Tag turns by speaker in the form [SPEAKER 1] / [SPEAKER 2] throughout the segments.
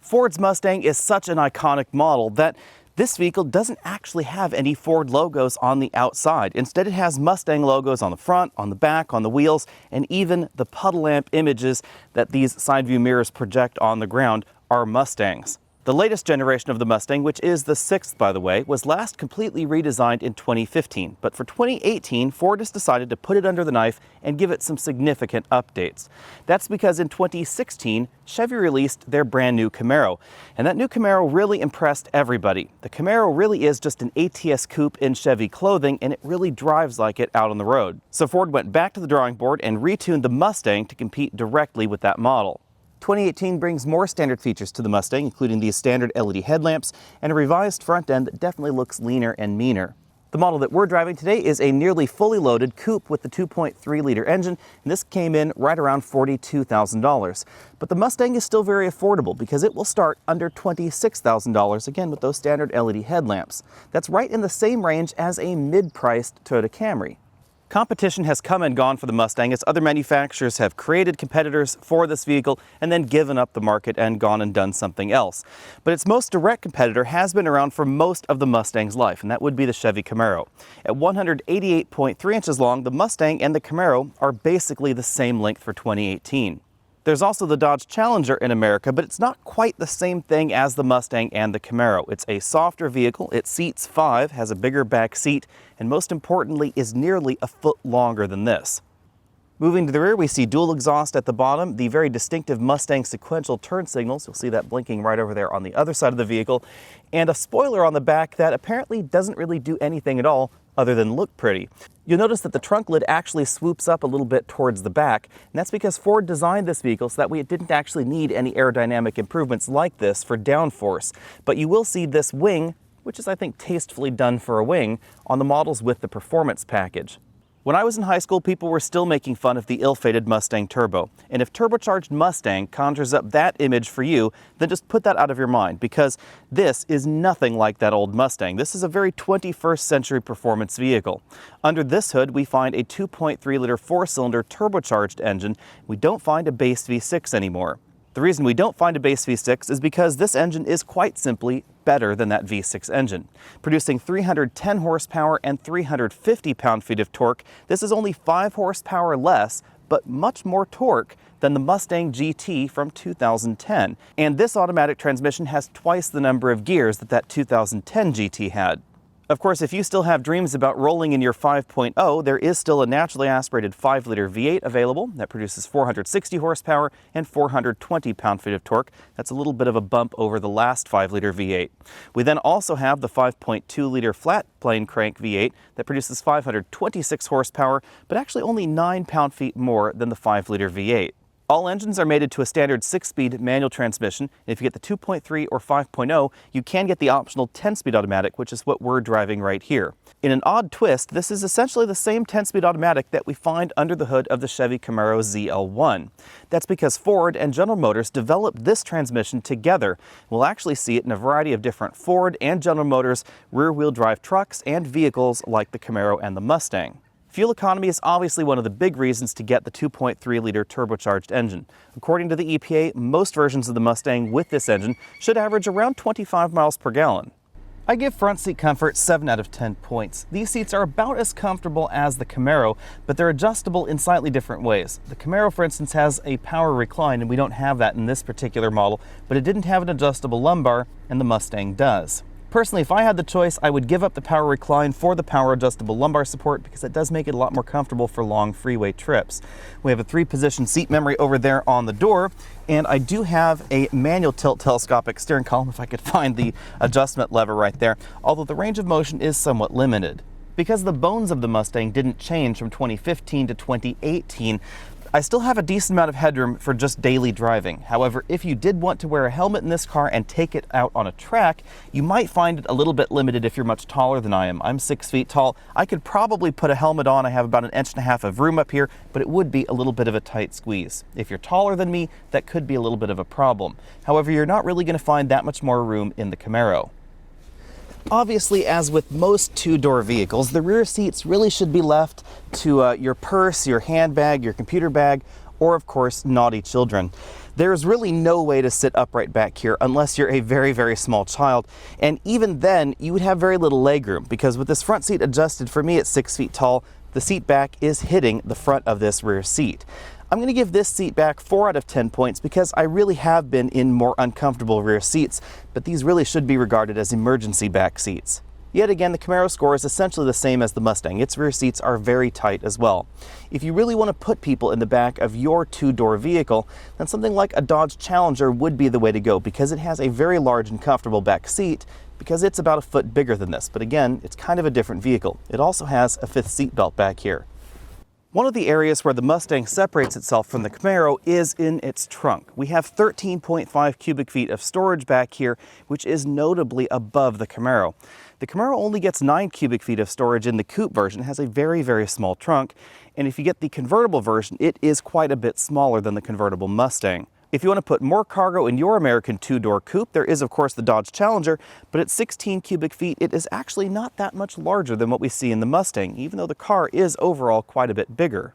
[SPEAKER 1] Ford's Mustang is such an iconic model that this vehicle doesn't actually have any Ford logos on the outside. Instead, it has Mustang logos on the front, on the back, on the wheels, and even the puddle lamp images that these side view mirrors project on the ground are Mustangs. The latest generation of the Mustang, which is the 6th by the way, was last completely redesigned in 2015. But for 2018, Ford has decided to put it under the knife and give it some significant updates. That's because in 2016, Chevy released their brand new Camaro. And that new Camaro really impressed everybody. The Camaro really is just an ATS coupe in Chevy clothing, and it really drives like it out on the road. So Ford went back to the drawing board and retuned the Mustang to compete directly with that model. 2018 brings more standard features to the Mustang, including these standard LED headlamps and a revised front end that definitely looks leaner and meaner. The model that we're driving today is a nearly fully loaded coupe with the 2.3-liter engine, and this came in right around $42,000. But the Mustang is still very affordable because it will start under $26,000, again with those standard LED headlamps. That's right in the same range as a mid-priced Toyota Camry. Competition has come and gone for the Mustang as other manufacturers have created competitors for this vehicle and then given up the market and gone and done something else. But its most direct competitor has been around for most of the Mustang's life, and that would be the Chevy Camaro. At 188.3 inches long, the Mustang and the Camaro are basically the same length for 2018. There's also the Dodge Challenger in America, but it's not quite the same thing as the Mustang and the Camaro. It's a softer vehicle, it seats 5, has a bigger back seat, and most importantly is nearly a foot longer than this. Moving to the rear, we see dual exhaust at the bottom, the very distinctive Mustang sequential turn signals. You'll see that blinking right over there on the other side of the vehicle, and a spoiler on the back that apparently doesn't really do anything at all other than look pretty. You'll notice that the trunk lid actually swoops up a little bit towards the back, and that's because Ford designed this vehicle so that way it didn't actually need any aerodynamic improvements like this for downforce. But you will see this wing, which is I think tastefully done for a wing, on the models with the performance package. When I was in high school, people were still making fun of the ill-fated Mustang Turbo. And if turbocharged Mustang conjures up that image for you, then just put that out of your mind, because this is nothing like that old Mustang. This is a very 21st century performance vehicle. Under this hood, we find a 2.3-liter four-cylinder turbocharged engine. We don't find a base V6 anymore. The reason we don't find a base V6 is because this engine is quite simply better than that V6 engine. Producing 310 horsepower and 350 pound-feet of torque, this is only 5 horsepower less, but much more torque than the Mustang GT from 2010. And this automatic transmission has twice the number of gears that that 2010 GT had. Of course, if you still have dreams about rolling in your 5.0, there is still a naturally aspirated 5-liter V8 available that produces 460 horsepower and 420 pound-feet of torque. That's a little bit of a bump over the last 5-liter V8. We then also have the 5.2-liter flat plane crank V8 that produces 526 horsepower, but actually only 9 pound-feet more than the 5-liter V8. All engines are mated to a standard 6-speed manual transmission. If you get the 2.3 or 5.0, you can get the optional 10-speed automatic, which is what we're driving right here. In an odd twist, this is essentially the same 10-speed automatic that we find under the hood of the Chevy Camaro ZL1. That's because Ford and General Motors developed this transmission together. We'll actually see it in a variety of different Ford and General Motors rear-wheel drive trucks and vehicles like the Camaro and the Mustang. Fuel economy is obviously one of the big reasons to get the 2.3-liter turbocharged engine. According to the EPA, most versions of the Mustang with this engine should average around 25 miles per gallon. I give front seat comfort 7 out of 10 points. These seats are about as comfortable as the Camaro, but they're adjustable in slightly different ways. The Camaro, for instance, has a power recline, and we don't have that in this particular model, but it didn't have an adjustable lumbar, and the Mustang does. Personally, if I had the choice, I would give up the power recline for the power adjustable lumbar support because it does make it a lot more comfortable for long freeway trips. We have a 3-position seat memory over there on the door, and I do have a manual tilt telescopic steering column if I could find the adjustment lever right there, although the range of motion is somewhat limited. Because the bones of the Mustang didn't change from 2015 to 2018, I still have a decent amount of headroom for just daily driving. However, if you did want to wear a helmet in this car and take it out on a track, you might find it a little bit limited if you're much taller than I am. I'm 6 feet tall. I could probably put a helmet on. I have about 1.5 inches of room up here, but it would be a little bit of a tight squeeze. If you're taller than me, that could be a little bit of a problem. However, you're not really going to find that much more room in the Camaro. Obviously, as with most two-door vehicles, the rear seats really should be left to your purse, your handbag, your computer bag, or of course, naughty children. There's really no way to sit upright back here unless you're a very, very small child, and even then you would have very little legroom, because with this front seat adjusted, for me at 6 feet tall, the seat back is hitting the front of this rear seat. I'm going to give this seat back 4 out of 10 points because I really have been in more uncomfortable rear seats, but these really should be regarded as emergency back seats. Yet again, the Camaro score is essentially the same as the Mustang. Its rear seats are very tight as well. If you really want to put people in the back of your two-door vehicle, then something like a Dodge Challenger would be the way to go, because it has a very large and comfortable back seat, because it's about a foot bigger than this. But again, it's kind of a different vehicle. It also has a 5th seat belt back here. One of the areas where the Mustang separates itself from the Camaro is in its trunk. We have 13.5 cubic feet of storage back here, which is notably above the Camaro. The Camaro only gets 9 cubic feet of storage in the Coupe version. It has a very, very small trunk. And if you get the convertible version, it is quite a bit smaller than the convertible Mustang. If you want to put more cargo in your American two-door coupe, there is of course the Dodge Challenger, but at 16 cubic feet, it is actually not that much larger than what we see in the Mustang, even though the car is overall quite a bit bigger.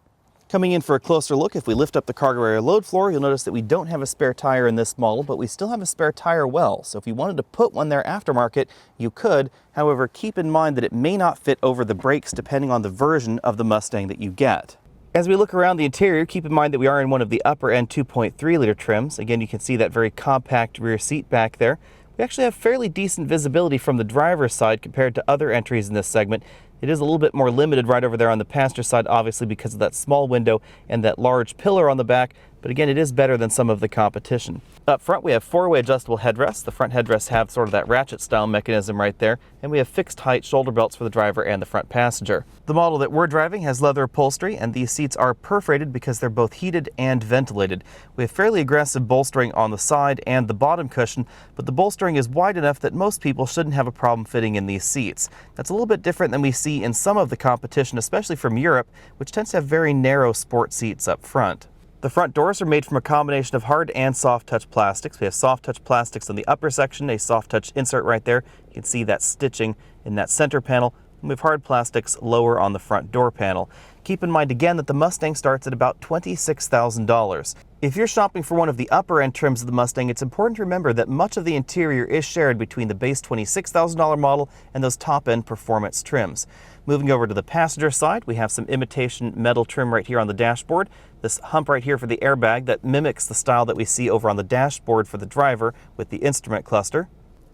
[SPEAKER 1] Coming in for a closer look, if we lift up the cargo area load floor, you'll notice that we don't have a spare tire in this model, but we still have a spare tire well. So if you wanted to put one there aftermarket, you could. However, keep in mind that it may not fit over the brakes depending on the version of the Mustang that you get. As we look around the interior, keep in mind that we are in one of the upper end 2.3 liter trims. Again, you can see that very compact rear seat back there. We actually have fairly decent visibility from the driver's side compared to other entries in this segment. It is a little bit more limited right over there on the passenger side, obviously because of that small window and that large pillar on the back, but again, it is better than some of the competition. Up front, we have 4-way adjustable headrests. The front headrests have sort of that ratchet style mechanism right there, and we have fixed height shoulder belts for the driver and the front passenger. The model that we're driving has leather upholstery, and these seats are perforated because they're both heated and ventilated. We have fairly aggressive bolstering on the side and the bottom cushion, but the bolstering is wide enough that most people shouldn't have a problem fitting in these seats. That's a little bit different than we see in some of the competition, especially from Europe, which tends to have very narrow sport seats up front. The front doors are made from a combination of hard and soft touch plastics. We have soft touch plastics in the upper section, a soft touch insert right there. You can see that stitching in that center panel. And we have hard plastics lower on the front door panel. Keep in mind again that the Mustang starts at about $26,000. If you're shopping for one of the upper end trims of the Mustang, it's important to remember that much of the interior is shared between the base $26,000 model and those top end performance trims. Moving over to the passenger side, we have some imitation metal trim right here on the dashboard. This hump right here for the airbag that mimics the style that we see over on the dashboard for the driver with the instrument cluster.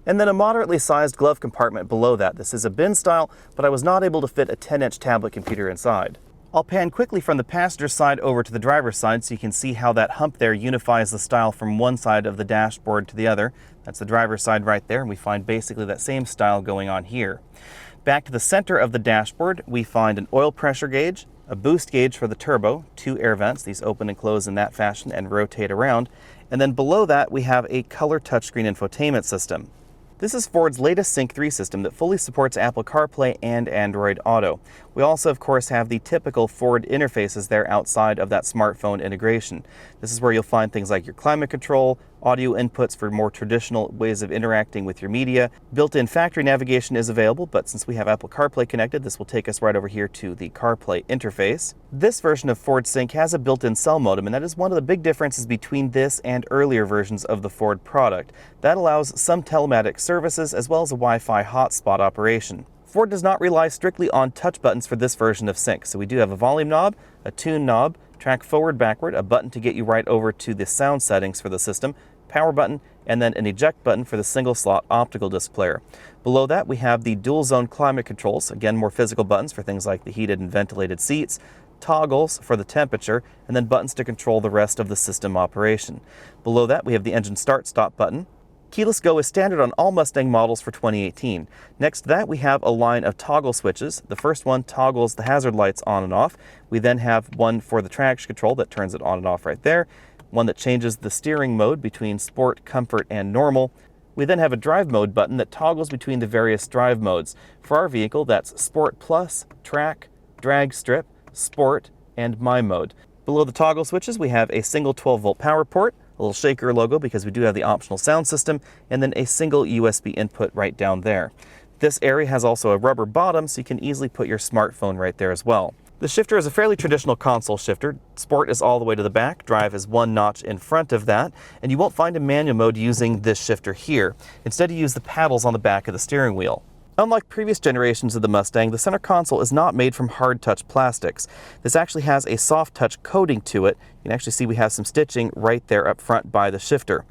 [SPEAKER 1] And then a moderately sized glove compartment below that. This is a bin style, but I was not able to fit a 10-inch tablet computer inside. I'll pan quickly from the passenger side over to the driver's side so you can see how that hump there unifies the style from one side of the dashboard to the other. That's the driver's side right there, and we find basically that same style going on here. Back to the center of the dashboard, we find an oil pressure gauge, a boost gauge for the turbo, 2 air vents. These open and close in that fashion and rotate around. And then below that, we have a color touchscreen infotainment system. This is Ford's latest Sync 3 system that fully supports Apple CarPlay and Android Auto. We also, of course, have the typical Ford interfaces there outside of that smartphone integration. This is where you'll find things like your climate control, audio inputs for more traditional ways of interacting with your media. Built-in factory navigation is available, but since we have Apple CarPlay connected, this will take us right over here to the CarPlay interface. This version of Ford Sync has a built-in cell modem, and that is one of the big differences between this and earlier versions of the Ford product. That allows some telematics services as well as a Wi-Fi hotspot operation. Ford does not rely strictly on touch buttons for this version of Sync, so we do have a volume knob, a tune knob, track forward, backward, a button to get you right over to the sound settings for the system, power button, and then an eject button for the single slot optical disc player. Below that, we have the dual zone climate controls, again more physical buttons for things like the heated and ventilated seats, toggles for the temperature, and then buttons to control the rest of the system operation. Below that, we have the engine start-stop button. Keyless Go is standard on all Mustang models for 2018. Next to that, we have a line of toggle switches. The first one toggles the hazard lights on and off. We then have one for the traction control that turns it on and off right there. One that changes the steering mode between sport, comfort, and normal. We then have a drive mode button that toggles between the various drive modes. For our vehicle, that's Sport Plus, Track, Drag Strip, Sport, and My Mode. Below the toggle switches, we have a single 12-volt power port, a little shaker logo because we do have the optional sound system, and then a single USB input right down there. This area has also a rubber bottom, so you can easily put your smartphone right there as well. The shifter is a fairly traditional console shifter. Sport is all the way to the back, drive is one notch in front of that, and you won't find a manual mode using this shifter here. Instead, you use the paddles on the back of the steering wheel. Unlike previous generations of the Mustang, the center console is not made from hard touch plastics. This actually has a soft touch coating to it. You can actually see we have some stitching right there up front by the shifter.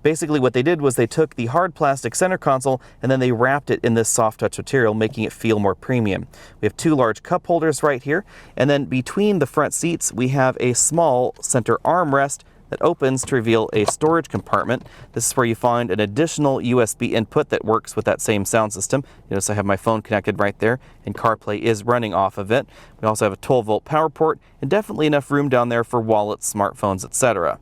[SPEAKER 1] Basically what they did was they took the hard plastic center console and then they wrapped it in this soft touch material, making it feel more premium. We have two large cup holders right here, and then between the front seats we have a small center armrest that opens to reveal a storage compartment. This is where you find an additional USB input that works with that same sound system. You notice I have my phone connected right there, and CarPlay is running off of it. We also have a 12-volt power port, and definitely enough room down there for wallets, smartphones, etc.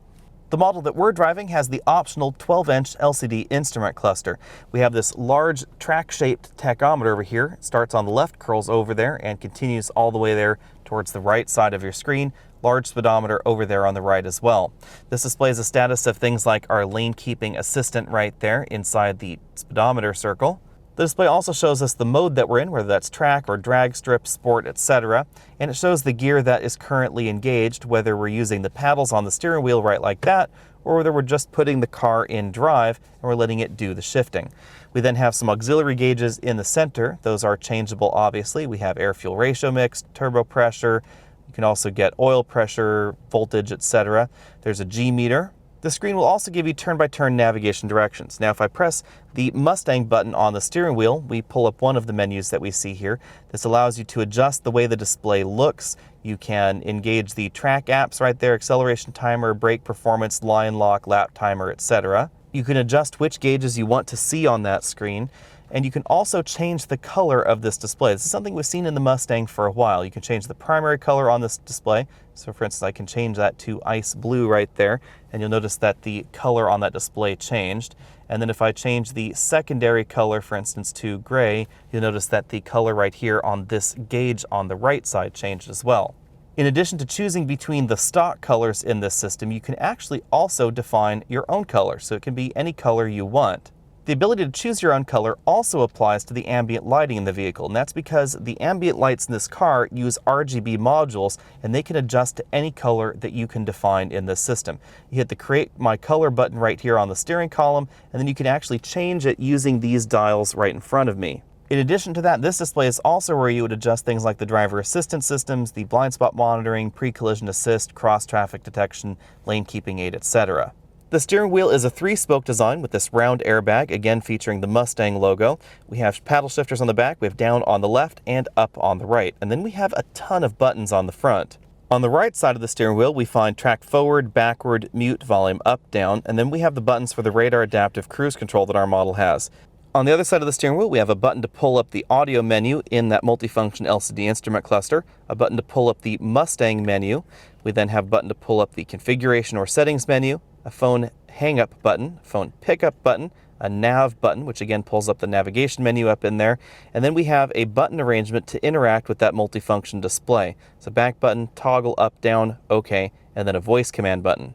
[SPEAKER 1] The model that we're driving has the optional 12-inch LCD instrument cluster. We have this large track-shaped tachometer over here. It starts on the left, curls over there, and continues all the way there towards the right side of your screen. Large speedometer over there on the right as well. This displays the status of things like our lane keeping assistant right there inside the speedometer circle. The display also shows us the mode that we're in, whether that's track or drag strip, sport, etc. And it shows the gear that is currently engaged, whether we're using the paddles on the steering wheel right like that, or whether we're just putting the car in drive and we're letting it do the shifting. We then have some auxiliary gauges in the center. Those are changeable, obviously. We have air-fuel ratio mix, turbo pressure. You can also get oil pressure, voltage, etc. There's a G meter. The screen will also give you turn-by-turn navigation directions. Now, if I press the Mustang button on the steering wheel, we pull up one of the menus that we see here. This allows you to adjust the way the display looks. You can engage the track apps right there, acceleration timer, brake performance, line lock, lap timer, etc. You can adjust which gauges you want to see on that screen. And you can also change the color of this display. This is something we've seen in the Mustang for a while. You can change the primary color on this display. So for instance, I can change that to ice blue right there, and you'll notice that the color on that display changed. And then if I change the secondary color, for instance, to gray, you'll notice that the color right here on this gauge on the right side changed as well. In addition to choosing between the stock colors in this system, you can actually also define your own color. So it can be any color you want. The ability to choose your own color also applies to the ambient lighting in the vehicle, and that's because the ambient lights in this car use RGB modules, and they can adjust to any color that you can define in this system. You hit the Create My Color button right here on the steering column, and then you can actually change it using these dials right in front of me. In addition to that, this display is also where you would adjust things like the driver assistance systems, the blind spot monitoring, pre-collision assist, cross-traffic detection, lane keeping aid, etc. The steering wheel is a 3-spoke design with this round airbag, again featuring the Mustang logo. We have paddle shifters on the back, we have down on the left and up on the right, and then we have a ton of buttons on the front. On the right side of the steering wheel, we find track forward, backward, mute, volume up, down, and then we have the buttons for the radar adaptive cruise control that our model has. On the other side of the steering wheel, we have a button to pull up the audio menu in that multifunction LCD instrument cluster, a button to pull up the Mustang menu. We then have a button to pull up the configuration or settings menu, a phone hang-up button, phone pickup button, a nav button, which again pulls up the navigation menu up in there, and then we have a button arrangement to interact with that multifunction display. So back button, toggle up, down, OK, and then a voice command button.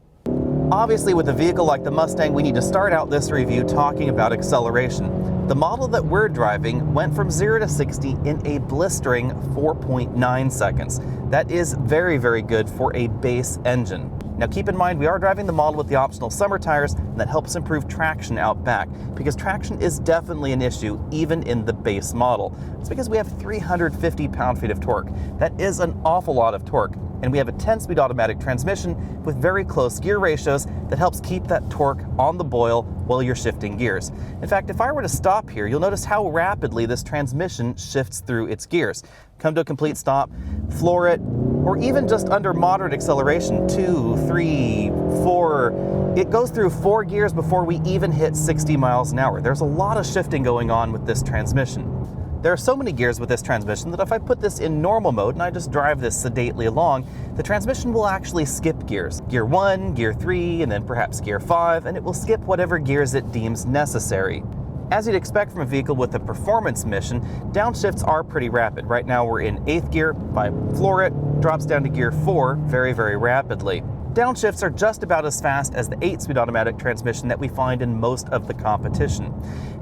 [SPEAKER 1] Obviously, with a vehicle like the Mustang, we need to start out this review talking about acceleration. The model that we're driving went from 0 to 60 in a blistering 4.9 seconds. That is very, very good for a base engine. Now keep in mind, we are driving the model with the optional summer tires, and that helps improve traction out back, because traction is definitely an issue even in the base model. It's because we have 350 pound-feet of torque. That is an awful lot of torque. And we have a 10-speed automatic transmission with very close gear ratios that helps keep that torque on the boil while you're shifting gears. In fact, if I were to stop here, you'll notice how rapidly this transmission shifts through its gears. Come to a complete stop, floor it, or even just under moderate acceleration, 2, 3, 4. It goes through 4 gears before we even hit 60 miles an hour. There's a lot of shifting going on with this transmission. There are so many gears with this transmission that if I put this in normal mode and I just drive this sedately along, the transmission will actually skip gears. Gear 1, Gear 3, and then perhaps Gear 5, and it will skip whatever gears it deems necessary. As you'd expect from a vehicle with a performance mission, downshifts are pretty rapid. Right now we're in 8th gear. If I floor it, drops down to Gear 4 very, very rapidly. Downshifts are just about as fast as the 8-speed automatic transmission that we find in most of the competition.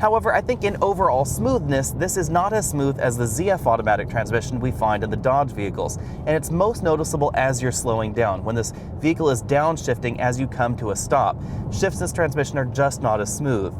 [SPEAKER 1] However, I think in overall smoothness, this is not as smooth as the ZF automatic transmission we find in the Dodge vehicles, and it's most noticeable as you're slowing down, when this vehicle is downshifting as you come to a stop. Shifts in this transmission are just not as smooth.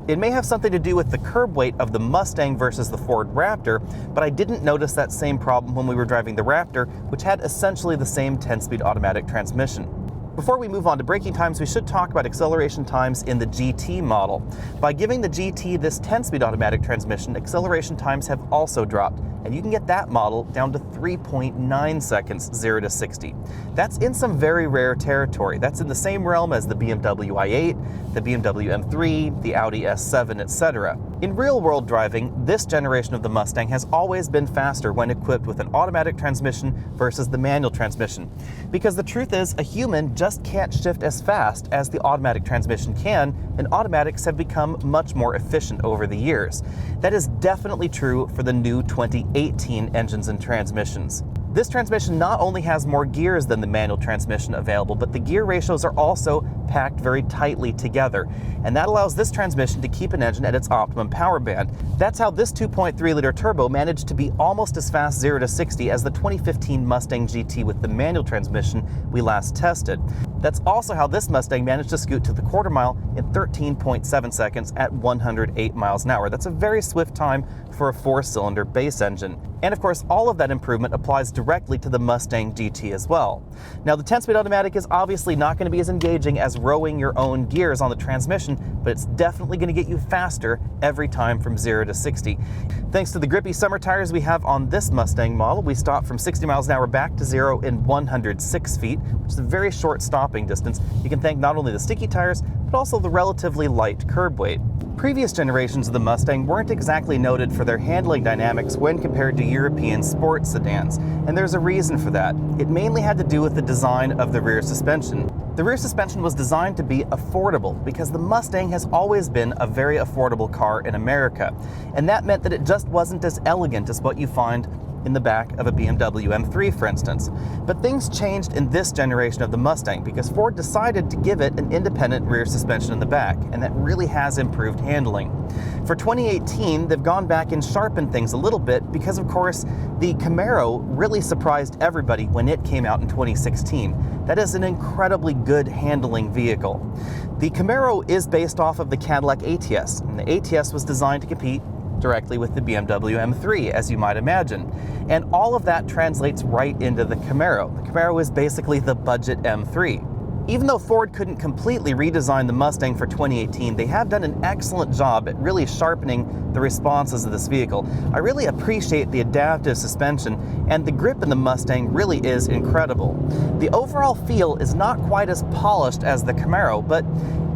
[SPEAKER 1] It may have something to do with the curb weight of the Mustang versus the Ford Raptor, but I didn't notice that same problem when we were driving the Raptor, which had essentially the same 10-speed automatic transmission. Before we move on to braking times, we should talk about acceleration times in the GT model. By giving the GT this 10-speed automatic transmission, acceleration times have also dropped, and you can get that model down to 3.9 seconds 0 to 60. That's in some very rare territory. That's in the same realm as the BMW i8, the BMW M3, the Audi S7, etc. In real-world driving, this generation of the Mustang has always been faster when equipped with an automatic transmission versus the manual transmission. Because the truth is, a human just can't shift as fast as the automatic transmission can, and automatics have become much more efficient over the years. That is definitely true for the new 2018 engines and transmissions. This transmission not only has more gears than the manual transmission available, but the gear ratios are also packed very tightly together, and that allows this transmission to keep an engine at its optimum power band. That's how this 2.3-liter turbo managed to be almost as fast 0 to 60 as the 2015 Mustang GT with the manual transmission we last tested. That's also how this Mustang managed to scoot to the quarter mile in 13.7 seconds at 108 miles an hour. That's a very swift time for a 4-cylinder base engine. And of course, all of that improvement applies directly to the Mustang GT as well. Now, the 10-speed automatic is obviously not going to be as engaging as rowing your own gears on the transmission, but it's definitely going to get you faster every time from 0 to 60. Thanks to the grippy summer tires we have on this Mustang model, we stopped from 60 miles an hour back to 0 in 106 feet, which is a very short stopping distance. You can thank not only the sticky tires, but also the relatively light curb weight. Previous generations of the Mustang weren't exactly noted for their handling dynamics when compared to European sports sedans, and there's a reason for that. It mainly had to do with the design of the rear suspension. The rear suspension was designed to be affordable because the Mustang has always been a very affordable car in America, and that meant that it just wasn't as elegant as what you find in the back of a BMW M3, for instance. But things changed in this generation of the Mustang because Ford decided to give it an independent rear suspension in the back, and that really has improved handling. For 2018, they've gone back and sharpened things a little bit because, of course, the Camaro really surprised everybody when it came out in 2016. That is an incredibly good handling vehicle. The Camaro is based off of the Cadillac ATS, and the ATS was designed to compete directly with the BMW M3, as you might imagine. And all of that translates right into the Camaro. The Camaro is basically the budget M3. Even though Ford couldn't completely redesign the Mustang for 2018, they have done an excellent job at really sharpening the responses of this vehicle. I really appreciate the adaptive suspension, and the grip in the Mustang really is incredible. The overall feel is not quite as polished as the Camaro, but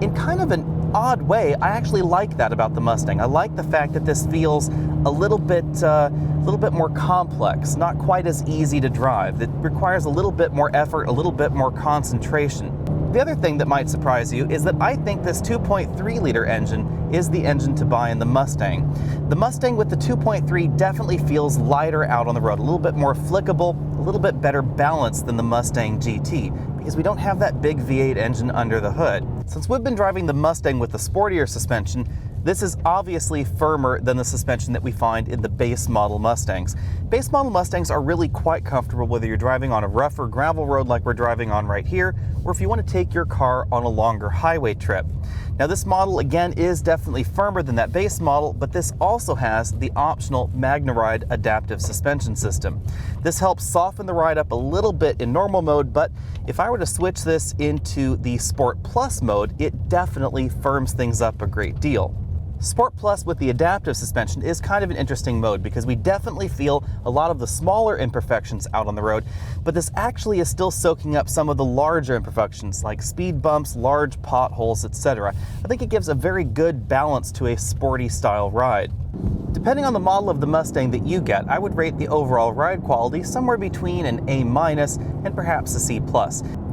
[SPEAKER 1] in kind of an odd way, I actually like that about the Mustang. I like the fact that this feels a little bit more complex, not quite as easy to drive. It requires a little bit more effort, a little bit more concentration. The other thing that might surprise you is that I think this 2.3-liter engine is the engine to buy in the Mustang. The Mustang with the 2.3 definitely feels lighter out on the road, a little bit more flickable, a little bit better balanced than the Mustang GT, because we don't have that big V8 engine under the hood. Since we've been driving the Mustang with the sportier suspension, this is obviously firmer than the suspension that we find in the base model Mustangs. Base model Mustangs are really quite comfortable whether you're driving on a rougher gravel road like we're driving on right here, or if you want to take your car on a longer highway trip. Now, this model again is definitely firmer than that base model, but this also has the optional MagneRide adaptive suspension system. This helps soften the ride up a little bit in normal mode, but if I were to switch this into the Sport Plus mode, it definitely firms things up a great deal. Sport Plus with the adaptive suspension is kind of an interesting mode because we definitely feel a lot of the smaller imperfections out on the road, but this actually is still soaking up some of the larger imperfections like speed bumps, large potholes, etc. I think it gives a very good balance to a sporty style ride. Depending on the model of the Mustang that you get, I would rate the overall ride quality somewhere between an A- and perhaps a C+.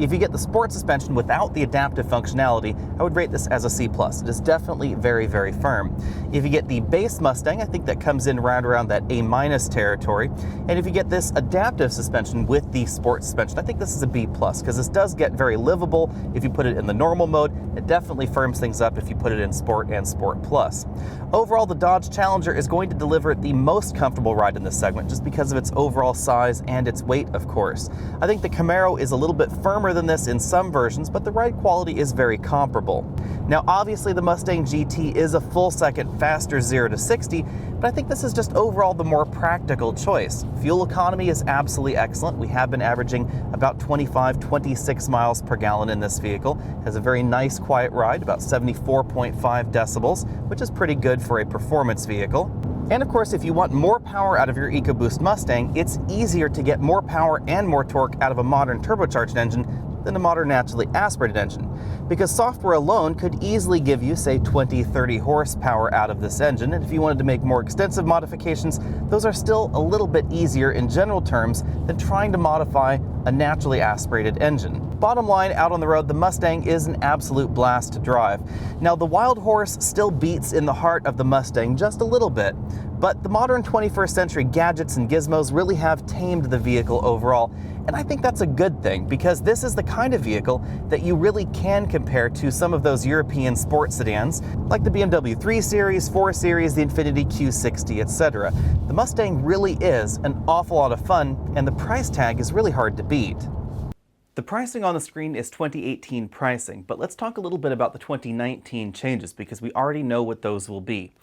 [SPEAKER 1] If you get the sport suspension without the adaptive functionality, I would rate this as a C+. It is definitely very, very firm. If you get the base Mustang, I think that comes in around that A- territory. And if you get this adaptive suspension with the sport suspension, I think this is a B+, because this does get very livable if you put it in the normal mode. It definitely firms things up if you put it in Sport and Sport Plus. Overall, the Dodge Challenger is going to deliver the most comfortable ride in this segment just because of its overall size and its weight, of course. I think the Camaro is a little bit firmer than this in some versions, but the ride quality is very comparable. Now, obviously, the Mustang GT is a full second faster 0 to 60, but I think this is just overall the more practical choice. Fuel economy is absolutely excellent. We have been averaging about 26 miles per gallon in this vehicle. It has a very nice quiet ride, about 74.5 decibels, which is pretty good for a performance vehicle. And of course, if you want more power out of your EcoBoost Mustang, it's easier to get more power and more torque out of a modern turbocharged engine than a modern naturally aspirated engine, because software alone could easily give you, say, 20-30 horsepower out of this engine, and if you wanted to make more extensive modifications, those are still a little bit easier in general terms than trying to modify a naturally aspirated engine. Bottom line, out on the road, the Mustang is an absolute blast to drive. Now, the Wild Horse still beats in the heart of the Mustang just a little bit, but the modern 21st century gadgets and gizmos really have tamed the vehicle overall, and I think that's a good thing, because this is the kind of vehicle that you really can compare to some of those European sports sedans, like the BMW 3 Series, 4 Series, the Infiniti Q60, etc. The Mustang really is an awful lot of fun, and the price tag is really hard to beat. The pricing on the screen is 2018 pricing, but let's talk a little bit about the 2019 changes, because we already know what those will be.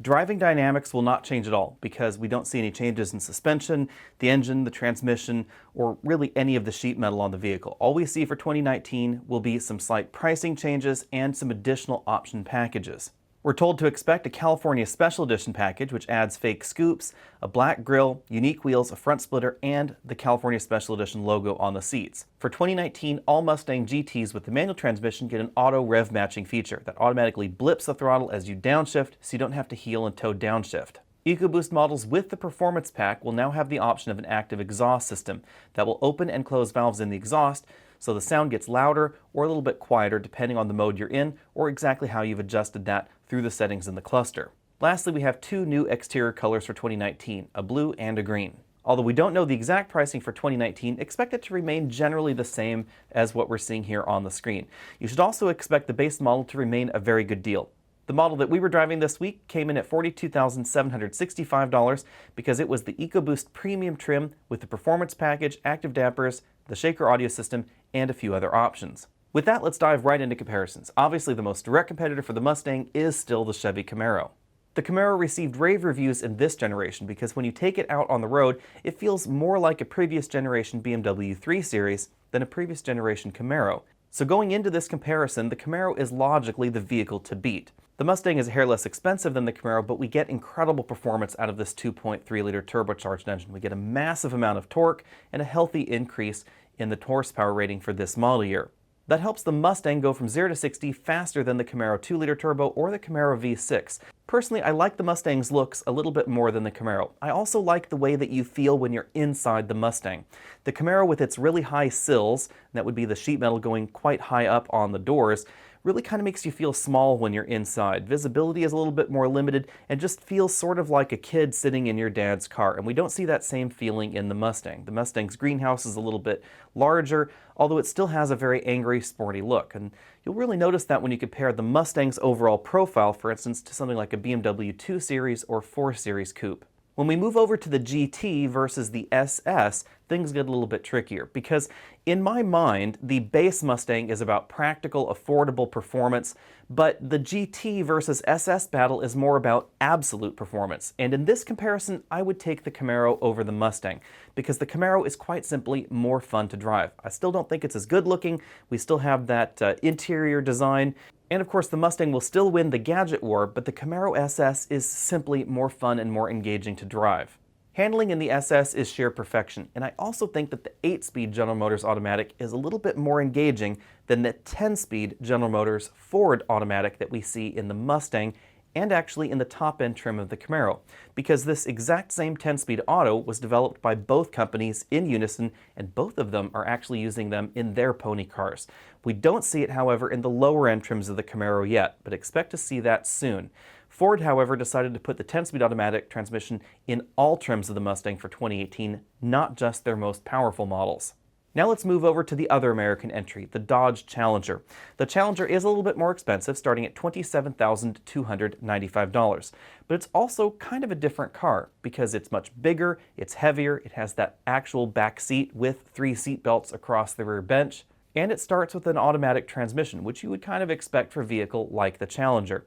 [SPEAKER 1] Driving dynamics will not change at all because we don't see any changes in suspension, the engine, the transmission, or really any of the sheet metal on the vehicle. All we see for 2019 will be some slight pricing changes and some additional option packages. We're told to expect a California Special Edition package, which adds fake scoops, a black grille, unique wheels, a front splitter, and the California Special Edition logo on the seats. For 2019, all Mustang GTs with the manual transmission get an auto rev matching feature that automatically blips the throttle as you downshift, so you don't have to heel and toe downshift. EcoBoost models with the Performance Pack will now have the option of an active exhaust system that will open and close valves in the exhaust, so the sound gets louder or a little bit quieter depending on the mode you're in or exactly how you've adjusted that through the settings in the cluster. Lastly, we have two new exterior colors for 2019, a blue and a green. Although we don't know the exact pricing for 2019, expect it to remain generally the same as what we're seeing here on the screen. You should also expect the base model to remain a very good deal. The model that we were driving this week came in at $42,765 because it was the EcoBoost Premium trim with the Performance Package, active dampers, the Shaker audio system, and a few other options. With that, let's dive right into comparisons. Obviously, the most direct competitor for the Mustang is still the Chevy Camaro. The Camaro received rave reviews in this generation because when you take it out on the road, it feels more like a previous generation BMW 3 Series than a previous generation Camaro. So going into this comparison, the Camaro is logically the vehicle to beat. The Mustang is a hair less expensive than the Camaro, but we get incredible performance out of this 2.3-liter turbocharged engine. We get a massive amount of torque and a healthy increase in the horsepower rating for this model year. That helps the Mustang go from 0 to 60 faster than the Camaro 2-liter turbo or the Camaro V6. Personally, I like the Mustang's looks a little bit more than the Camaro. I also like the way that you feel when you're inside the Mustang. The Camaro with its really high sills, that would be the sheet metal going quite high up on the doors, really kind of makes you feel small when you're inside. Visibility is a little bit more limited and just feels sort of like a kid sitting in your dad's car, and we don't see that same feeling in the Mustang. The Mustang's greenhouse is a little bit larger, although it still has a very angry, sporty look, and you'll really notice that when you compare the Mustang's overall profile, for instance, to something like a BMW 2 Series or 4 Series Coupe. When we move over to the GT versus the SS, things get a little bit trickier because in my mind, the base Mustang is about practical, affordable performance, but the GT versus SS battle is more about absolute performance. And in this comparison, I would take the Camaro over the Mustang because the Camaro is quite simply more fun to drive. I still don't think it's as good looking. We still have that interior design. And of course, the Mustang will still win the gadget war, but the Camaro SS is simply more fun and more engaging to drive. Handling in the SS is sheer perfection, and I also think that the 8-speed General Motors automatic is a little bit more engaging than the 10-speed General Motors Ford automatic that we see in the Mustang and actually in the top-end trim of the Camaro, because this exact same 10-speed auto was developed by both companies in unison, and both of them are actually using them in their pony cars. We don't see it, however, in the lower-end trims of the Camaro yet, but expect to see that soon. Ford, however, decided to put the 10-speed automatic transmission in all trims of the Mustang for 2018, not just their most powerful models. Now let's move over to the other American entry, the Dodge Challenger. The Challenger is a little bit more expensive, starting at $27,295, but it's also kind of a different car because it's much bigger, it's heavier, it has that actual back seat with 3 seat belts across the rear bench, and it starts with an automatic transmission, which you would kind of expect for a vehicle like the Challenger.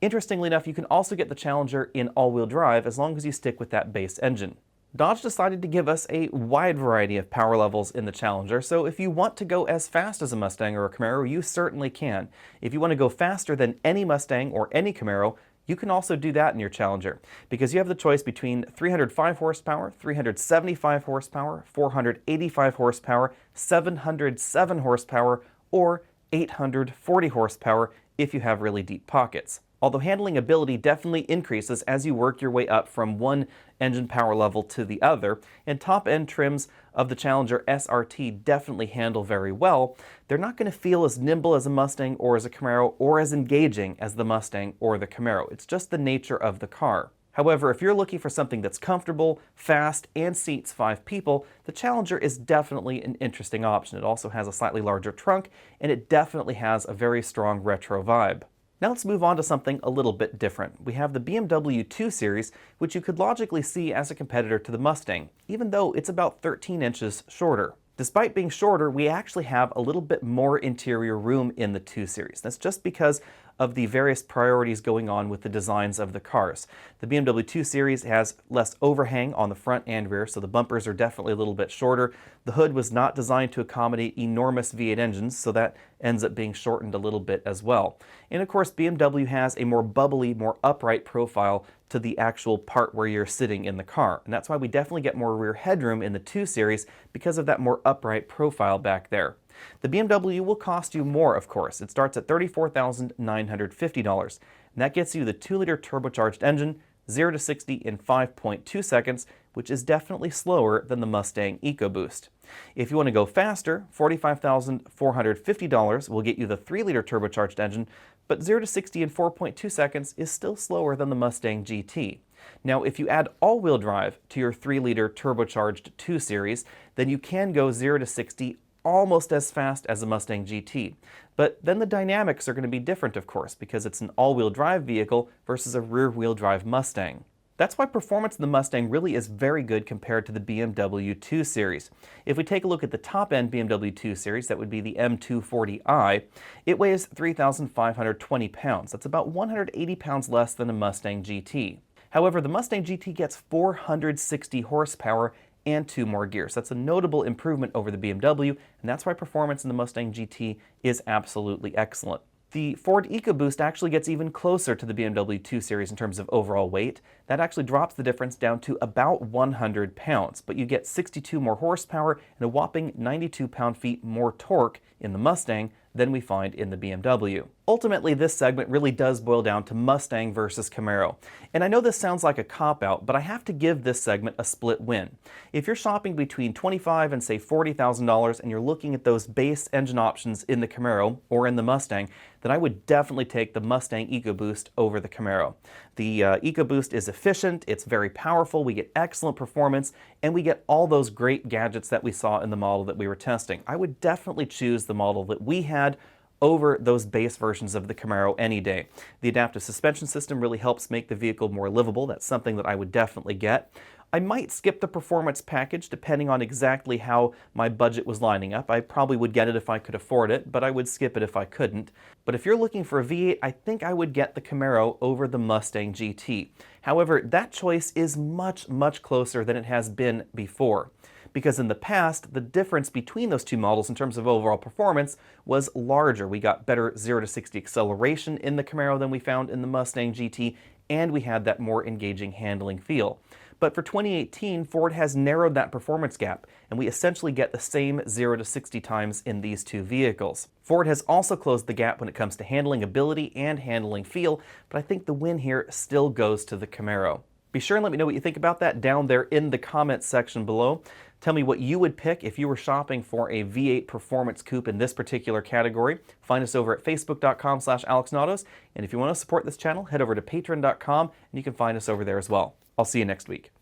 [SPEAKER 1] Interestingly enough, you can also get the Challenger in all-wheel drive as long as you stick with that base engine. Dodge decided to give us a wide variety of power levels in the Challenger, so if you want to go as fast as a Mustang or a Camaro, you certainly can. If you want to go faster than any Mustang or any Camaro, you can also do that in your Challenger, because you have the choice between 305 horsepower, 375 horsepower, 485 horsepower, 707 horsepower, or 840 horsepower if you have really deep pockets. Although handling ability definitely increases as you work your way up from one engine power level to the other, and top-end trims of the Challenger SRT definitely handle very well, they're not going to feel as nimble as a Mustang or as a Camaro or as engaging as the Mustang or the Camaro. It's just the nature of the car. However, if you're looking for something that's comfortable, fast, and seats 5 people, the Challenger is definitely an interesting option. It also has a slightly larger trunk, and it definitely has a very strong retro vibe. Now let's move on to something a little bit different. We have the BMW 2 Series, which you could logically see as a competitor to the Mustang, even though it's about 13 inches shorter. Despite being shorter, we actually have a little bit more interior room in the 2 Series. That's just because of the various priorities going on with the designs of the cars. The BMW 2 Series has less overhang on the front and rear, so the bumpers are definitely a little bit shorter. The hood was not designed to accommodate enormous V8 engines, so that ends up being shortened a little bit as well. And of course, BMW has a more bubbly, more upright profile to the actual part where you're sitting in the car. And that's why we definitely get more rear headroom in the 2 Series because of that more upright profile back there. The BMW will cost you more, of course. It starts at $34,950, and that gets you the 2-liter turbocharged engine, 0 to 60 in 5.2 seconds, which is definitely slower than the Mustang Ecoboost. If you want to go faster, $45,450 will get you the 3-liter turbocharged engine, but 0 to 60 in 4.2 seconds is still slower than the Mustang GT. Now, if you add all-wheel drive to your 3-liter turbocharged 2 Series, then you can go 0 to 60 almost as fast as a Mustang GT. But then the dynamics are going to be different, of course, because it's an all-wheel drive vehicle versus a rear-wheel drive Mustang. That's why performance in the Mustang really is very good compared to the BMW 2 Series. If we take a look at the top-end BMW 2 Series, that would be the M240i, it weighs 3,520 pounds. That's about 180 pounds less than a Mustang GT. However, the Mustang GT gets 460 horsepower and 2 more gears. That's a notable improvement over the BMW, and that's why performance in the Mustang GT is absolutely excellent. The Ford EcoBoost actually gets even closer to the BMW 2 Series in terms of overall weight. That actually drops the difference down to about 100 pounds, but you get 62 more horsepower and a whopping 92 pound-feet more torque in the Mustang than we find in the BMW. Ultimately, this segment really does boil down to Mustang versus Camaro. And I know this sounds like a cop-out, but I have to give this segment a split win. If you're shopping between $25,000 and say $40,000 and you're looking at those base engine options in the Camaro or in the Mustang, then I would definitely take the Mustang EcoBoost over the Camaro. The EcoBoost is efficient, it's very powerful, we get excellent performance, and we get all those great gadgets that we saw in the model that we were testing. I would definitely choose the model that we had over those base versions of the Camaro any day. The adaptive suspension system really helps make the vehicle more livable. That's something that I would definitely get. I might skip the performance package depending on exactly how my budget was lining up. I probably would get it if I could afford it, but I would skip it if I couldn't. But if you're looking for a V8, I think I would get the Camaro over the Mustang GT. However, that choice is much, much closer than it has been before, because in the past, the difference between those two models in terms of overall performance was larger. We got better 0 to 60 acceleration in the Camaro than we found in the Mustang GT, and we had that more engaging handling feel. But for 2018, Ford has narrowed that performance gap, and we essentially get the same 0 to 60 times in these two vehicles. Ford has also closed the gap when it comes to handling ability and handling feel, but I think the win here still goes to the Camaro. Be sure and let me know what you think about that down there in the comments section below. Tell me what you would pick if you were shopping for a V8 performance coupe in this particular category. Find us over at facebook.com/AlexNautos, and if you want to support this channel, head over to patreon.com and you can find us over there as well. I'll see you next week.